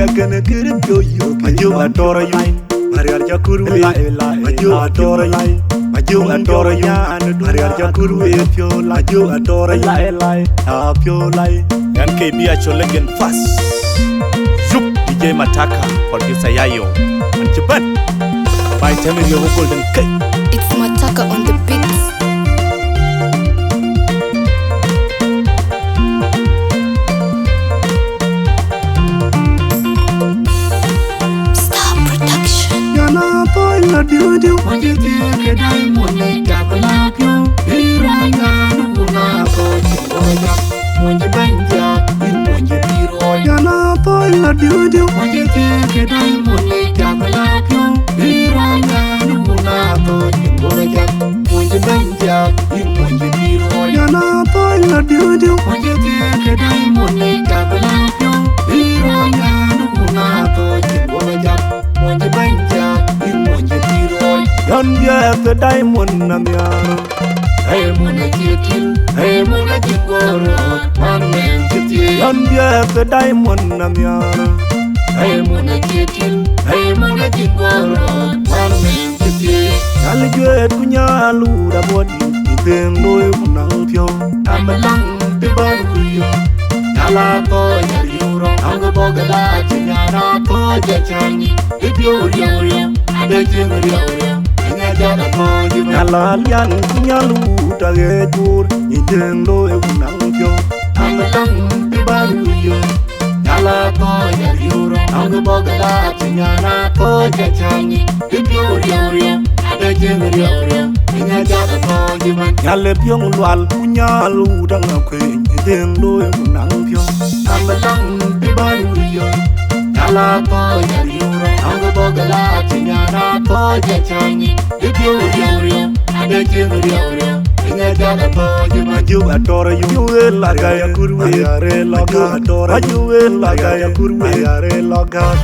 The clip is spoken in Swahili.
gonna get it to you. Maju adore you. Maria Jakuru, Maju adore you. Maju adore you. Maria Jakuru, Maju adore you. Up your life. Yan KB Acholegin fast. Zup DJ Mataka, producer Yayo. And Japan. By time you have golden cake. It's Mataka on the beats. Star Production. Yana boy la do when you think a diamond double up you. Iranga Nuna Boya. When you bang ya, when you be roy. Yana boy la do when you think a diamond double up you. Iranga Nuna Boya. When you bang ya, when you be roy. Yana boy la do when you think a diamond double up you. Iranga Nuna Boya. When you bang ya, when you be roy. Yondia the diamond Namiano. Hey, Mona Kitin, hey, Mona Kikoro, one man Kitty. Yondia the diamond Namiano. Hey, Mona Kitin, hey, Mona Kikoro, one man Kitty. Alligator Punyalu, the body, then no Punalpio. I'm a long Pibario. Yala boy, Euro, Uncle Bogala, Tiana, Toja Chani, if you're young, and a general. Nalalian kunyalu tagetur Nidendo eunangyo Amatang tibaruyo Nala toya yuro Angu bogala tinyana toja changi Ipioryo Adajemyo Inyajala tojiman Nyale pyong lual kunyalu Dangakwe Nidendo eunangyo Amatang tibaruyo Nala toya yuro Angu bogala tinyana toja changi Ipioryo Adajemyo Maju adore you, you will like I am good way, I log out, you will like I am good way, I log out.